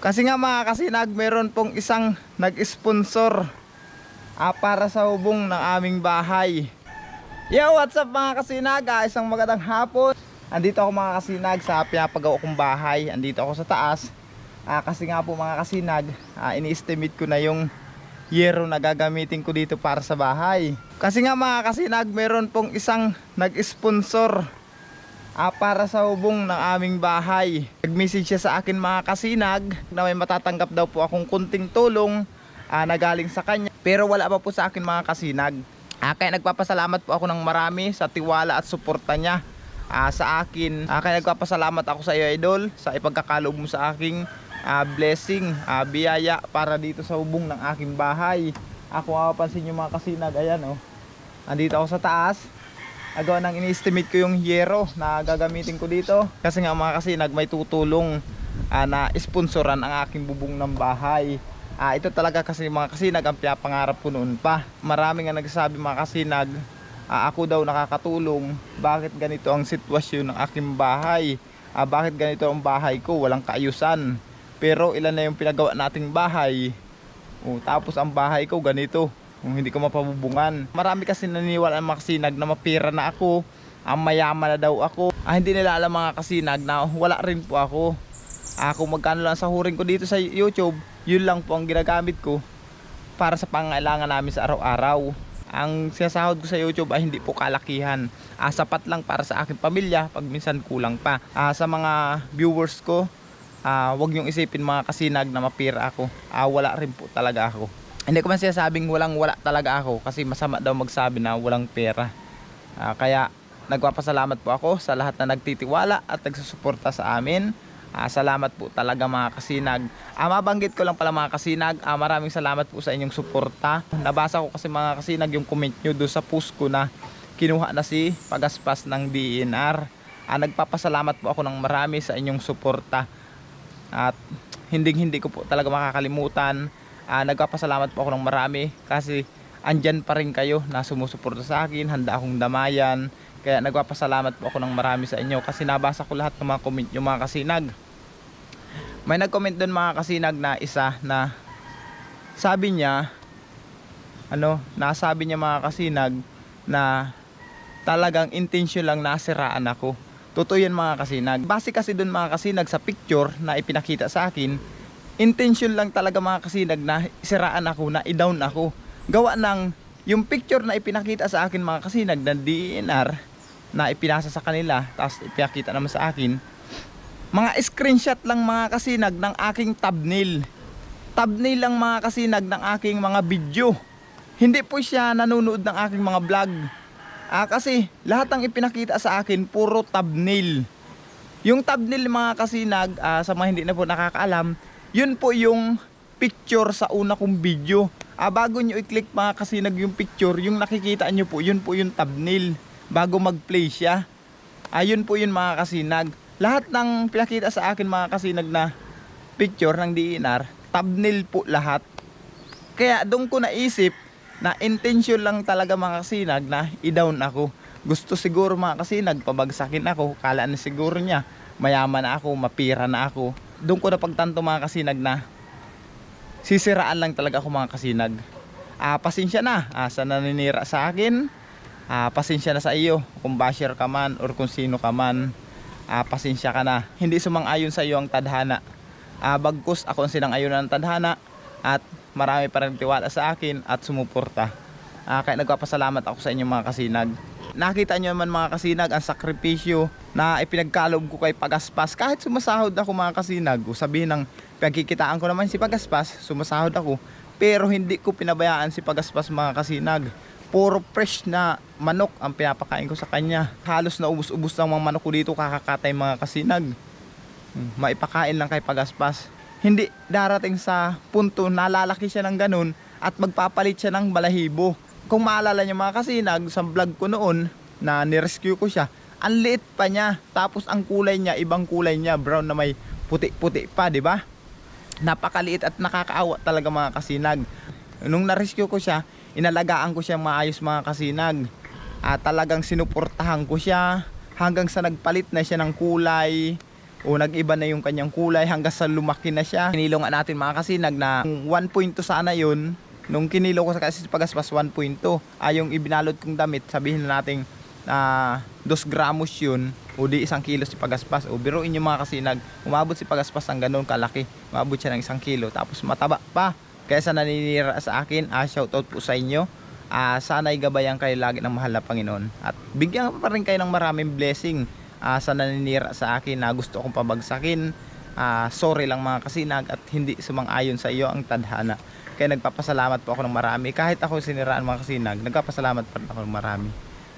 Kasi nga mga kasinag, meron pong isang nag-sponsor para sa hubong ng aming bahay. Yo, what's up mga kasinag? Isang magandang hapon. Andito ako mga kasinag sa pinapagawa kong bahay. Andito ako sa taas. Kasi nga po mga kasinag, ini-estimate ko na yung yero na gagamitin ko dito para sa bahay. Kasi nga mga kasinag, meron pong isang nag-sponsor para sa hubong ng aming bahay. Nag-message siya sa akin mga kasinag na may matatanggap daw po akong kunting tulong na galing sa kanya. Pero wala pa po sa akin mga kasinag. Kaya nagpapasalamat po ako ng marami sa tiwala at suporta niya sa akin. Kaya nagpapasalamat ako sa iyo idol sa ipagkakaloob mo sa aking blessing, biyaya para dito sa hubong ng aking bahay. Kung mapapansin nyo mga kasinag, ayan andito ako sa taas. Agaw nang ini-estimate ko yung yero na gagamitin ko dito. Kasi nga mga kasinag, may tutulong na sponsoran ang aking bubong ng bahay. Ito talaga kasi mga kasinag ang pinapangarap ko noon pa. Marami nga nagsasabi mga kasinag, ako daw nakakatulong. Bakit ganito ang sitwasyon ng aking bahay? Bakit ganito ang bahay ko? Walang kaayusan. Pero ilan na yung pinagawa nating bahay. Tapos ang bahay ko ganito. Hindi ko mapabubungan. Marami kasi naniniwala ang mga kasinag na mapira na ako, mayaman na daw ako. Hindi nila alam mga kasinag na wala rin po ako. Kung magkano lang sa huring ko dito sa YouTube, yun lang po ang ginagamit ko para sa pangailangan namin sa araw-araw. Ang sinasahod ko sa YouTube ay hindi po kalakihan. Sapat lang para sa aking pamilya, pag minsan kulang pa. Sa mga viewers ko, wag niyong isipin mga kasinag na mapira ako. Wala rin po talaga ako. Hindi ko man sinasabing wala talaga ako, kasi masama daw magsabi na walang pera. Kaya nagpapasalamat po ako sa lahat na nagtitiwala at nagsusuporta sa amin. Salamat po talaga mga kasinag. Mabanggit ko lang pala mga kasinag, maraming salamat po sa inyong suporta. Nabasa ko kasi mga kasinag yung comment nyo doon sa post ko na kinuha na si Pagaspas ng DNR. Nagpapasalamat po ako ng marami sa inyong suporta. At hindi ko po talaga makakalimutan. Nagpapasalamat po ako ng marami kasi andyan pa rin kayo na sumusuporta sa akin, handa akong damayan. Kaya nagpapasalamat po ako ng marami sa inyo kasi nabasa ko lahat ng mga comment nyo mga kasinag. May nag-comment doon mga kasinag na isa na sabi niya nasabi niya mga kasinag na talagang intention lang nasiraan ako. Totoo yan mga kasinag. Base kasi doon mga kasinag sa picture na ipinakita sa akin, intention lang talaga mga kasinag na siraan ako, na i-down ako. Gawa ng yung picture na ipinakita sa akin mga kasinag ng DNR na ipinasa sa kanila, tapos ipinakita naman sa akin, mga screenshot lang mga kasinag ng aking thumbnail. Thumbnail lang mga kasinag ng aking mga video. Hindi po siya nanonood ng aking mga vlog. Kasi lahat ng ipinakita sa akin puro thumbnail. Yung thumbnail mga kasinag, sa mga hindi na po nakakaalam, yun po yung picture sa una kong video. Bago nyo i-click mga kasinag yung picture, yung nakikita nyo po, yun po yung thumbnail. Bago mag-play siya, yun po yun mga kasinag. Lahat ng pinakita sa akin mga kasinag na picture ng DNR, thumbnail po lahat. Kaya doon ko naisip na intention lang talaga mga kasinag na i-down ako. Gusto siguro mga kasinag pabagsakin ako. Kala na siguro niya mayaman na ako, mapira na ako. Doon ko napagtanto mga kasinag na sisiraan lang talaga ako mga kasinag. Pasensya na sa naninira sa akin. Pasensya na sa iyo kung basher ka man or kung sino ka man. Pasensya ka na. Hindi sumang-ayon sa iyo ang tadhana. Bagkus ako ang sinang-ayon ng tadhana at marami pa rin tiwala sa akin at sumuporta. Kaya nagpapasalamat ako sa inyo mga kasinag. Nakita nyo naman mga kasinag ang sakripisyo na ipinagkaloob ko kay Pagaspas. Kahit sumasahod ako mga kasinag, sabihin ng pagkikitaan ko naman si Pagaspas, sumasahod ako, pero hindi ko pinabayaan si Pagaspas mga kasinag. Puro fresh na manok ang pinapakain ko sa kanya. Halos na ubos-ubos ng mga manok ko dito kakakatay mga kasinag. Maipakain lang kay Pagaspas. Hindi darating sa punto na lalaki siya ng ganun at magpapalit siya ng balahibo. Kung maalala niyo mga kasinag, sa vlog ko noon na nirescue ko siya, ang liit pa niya. Tapos ang kulay niya, ibang kulay niya, brown na may puti-puti pa, di ba? Napakaliit at nakakaawa talaga mga kasinag. Nung na-rescue ko siya, inalagaan ko siya maayos mga kasinag. Talagang sinuportahan ko siya hanggang sa nagpalit na siya ng kulay. o nag-iba na yung kanyang kulay hanggang sa lumaki na siya. Kinilo nga natin mga kasinag na 1.2 sana yun. Nung kinilo ko sa kasi pagaspas 1.2. Yung ibinalot kong damit, sabihin na natin 2 gramos yun, o di 1 kilo si pagaspas. O biruin nyo mga kasinag, umabot si pagaspas ng ganun kalaki, umabot siya ng 1 kilo, tapos mataba pa. Kaya sa naninira sa akin, shoutout po sa inyo. Sana'y gabayan kayo lagi ng mahal na Panginoon, at bigyan pa rin kayo ng maraming blessing sa naninira sa akin na gusto akong pabagsakin. Sorry lang mga kasinag, at hindi sumang-ayon sa iyo ang tadhana. Kaya nagpapasalamat po ako ng marami. Kahit ako siniraan mga kasinag, nagpapasalamat pa rin ako ng marami.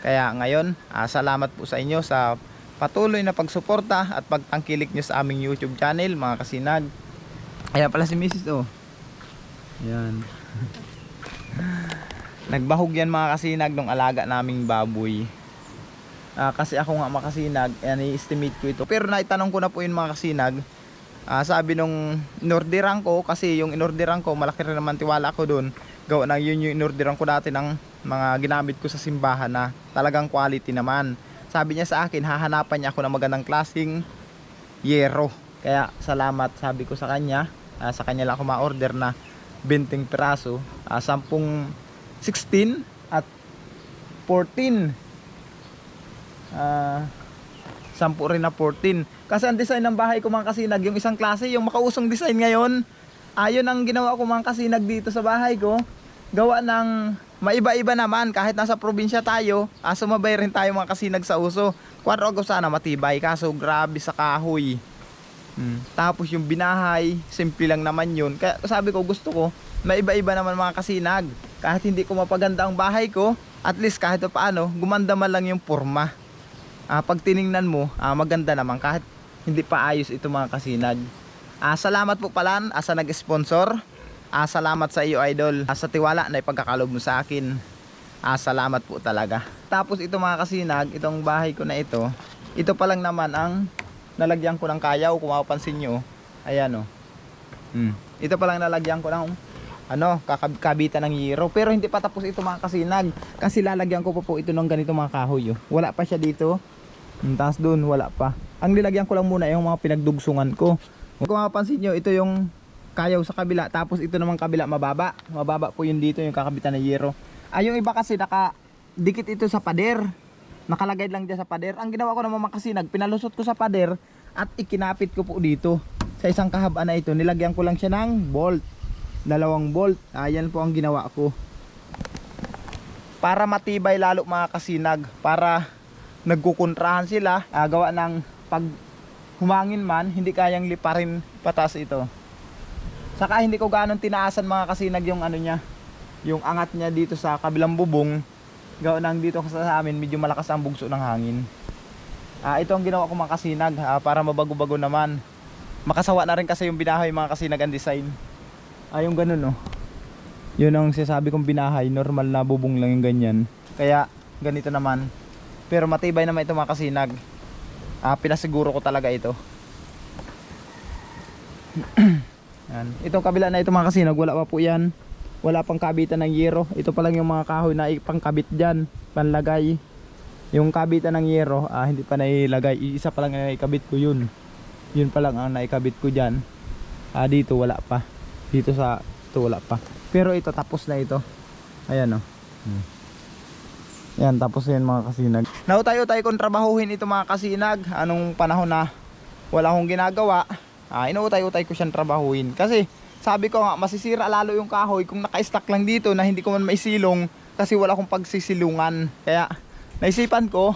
Kaya ngayon, salamat po sa inyo sa patuloy na pagsuporta at pagtangkilik nyo sa aming YouTube channel mga kasinag. Ayan pala si Mrs. Oh. Ayan. Nagbahog yan mga kasinag nung alaga naming baboy. Kasi ako nga mga kasinag, i-estimate ko ito. Pero naitanong ko na po yun mga kasinag. Sabi nung inorderan ko, kasi yung inorderan ko, malaki rin naman tiwala ko dun. Gawa na yun yung inorderan ko dati ng mga ginamit ko sa simbahan na talagang quality naman. Sabi niya sa akin, hahanapan niya ako ng magandang klaseng yero. Kaya salamat, sabi ko sa kanya. Sa kanya lang ako ma-order na 20 piraso, 10, 16 at 14. 10 rin na 14. Kasi ang design ng bahay ko mga kasinag, yung isang klase, yung makausong design ngayon. Ayun ang ginawa ko mga kasinag dito sa bahay ko. Gawa ng maiba-iba naman, kahit nasa probinsya tayo, sumabay rin tayo mga kasinag sa uso. 4 ako sana matibay, kaso grabe sa kahoy. Tapos yung binahay, simple lang naman yun. Kaya sabi ko, gusto ko maiba-iba naman mga kasinag. Kahit hindi ko mapaganda ang bahay ko, at least kahit paano, gumanda man lang yung forma. Pag tiningnan mo, maganda naman kahit hindi pa ayos ito mga kasinag. Salamat po pala sa nag-sponsor. Salamat sa iyo idol, sa tiwala na ipagkakalob mo sa akin. Salamat po talaga. Tapos ito mga kasinag, itong bahay ko na ito pa lang naman ang nalagyan ko ng kayaw. Kung mapapansin nyo, ayan o. Ito pa lang nalagyan ko ng kabitan ng yero. Pero hindi pa tapos ito mga kasinag, kasi lalagyan ko pa po ito ng ganito mga kahoy. Wala pa siya dito. Tapos dun wala pa. Ang nilagyan ko lang muna yung mga pinagdugsungan ko. Kung mapapansin nyo, ito yung kayaw sa kabila, tapos ito naman kabila mababa po yun dito, yung kakabitan ng yero. Yung iba kasi nakadikit ito sa pader, nakalagay lang dyan sa pader. Ang ginawa ko naman mga kasinag, pinalusot ko sa pader at ikinapit ko po dito sa isang kahabaan na ito. Nilagyan ko lang siya ng bolt, 2 bolt. Ayan po ang ginawa ko para matibay lalo mga kasinag, para nagkukontrahan sila. Gawa ng pag humangin man, hindi kayang liparin patas ito. Saka hindi ko ganon tinaasan mga kasinag yung niya, yung angat niya dito sa kabilang bubong. Gawa nang dito sa amin medyo malakas ang bugso ng hangin. Ito ang ginawa ko mga kasinag, para mabago-bago naman. Makasawa na rin kasi yung binahay mga kasinag ang design. Yung ganun yun ang sinasabi kong binahay, normal na bubong lang yung ganyan. Kaya ganito naman. Pero matibay naman ito mga kasinag. Pinasiguro ko talaga ito. Yan. Itong kabila na ito mga kasinag, wala pa po yan. Wala pang kabitan ng yero. Ito pa lang yung mga kahoy na ipangkabit dyan, panlagay. Yung kabitan ng yero, hindi pa nailagay. Isa pa lang na naikabit ko yun. Yun pa lang ang naikabit ko dyan. Dito wala pa. Dito sa ito wala pa. Pero ito tapos na ito. Ayan Yan, tapos yan mga kasinag. Nautayo-tayo kong trabahuhin ito mga kasinag. Anong panahon na wala akong ginagawa, inuutay-utay ko siyang trabahuin. Kasi sabi ko nga, masisira lalo yung kahoy kung naka-stack lang dito na hindi ko man maisilong, kasi wala akong pagsisilungan. Kaya naisipan ko,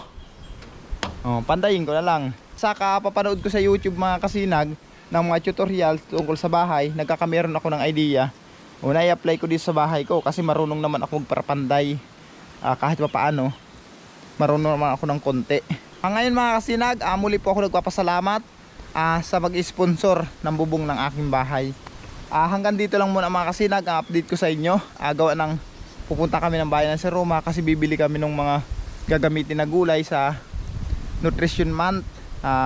pantayin ko na lang. Saka papanood ko sa YouTube mga kasinag ng mga tutorials tungkol sa bahay. Nagkakameron ako ng idea. I-apply ko dito sa bahay ko, kasi marunong naman ako magpapanday. Kahit pa paano, marunong naman ako ng konti. Ngayon mga kasinag, muli po ako nagpapasalamat sa mag-sponsor ng bubong ng aking bahay. Hanggang dito lang muna mga kasinag, update ko sa inyo. Gawa ng pupunta kami ng bayan ng Sir Roma, kasi bibili kami ng mga gagamitin na gulay sa Nutrition Month.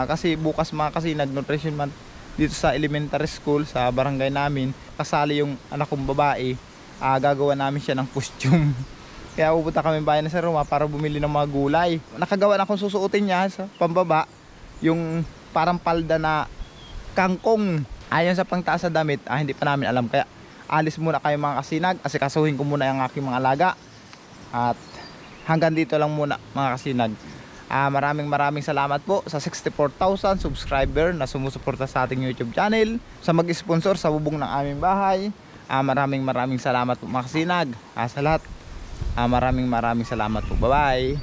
Kasi bukas mga kasinag, Nutrition Month dito sa elementary school sa barangay namin. Kasali yung anak kong babae. Gagawa namin siya ng costume. Kaya pupunta kami bayan ng Sir Roma para bumili ng mga gulay. Nakagawa na akong susuotin niya sa pambaba, yung parang palda na kangkong. Ayon sa pangtaas sa damit, hindi pa namin alam. Kaya alis muna kayo mga kasinag. Asikasuhin ko muna yung aking mga alaga. At hanggang dito lang muna mga kasinag. Maraming salamat po sa 64,000 subscriber na sumusuporta sa ating YouTube channel. Sa mag-sponsor sa bubong ng aming bahay. Maraming salamat po mga kasinag. Sa lahat, maraming salamat po. Bye bye.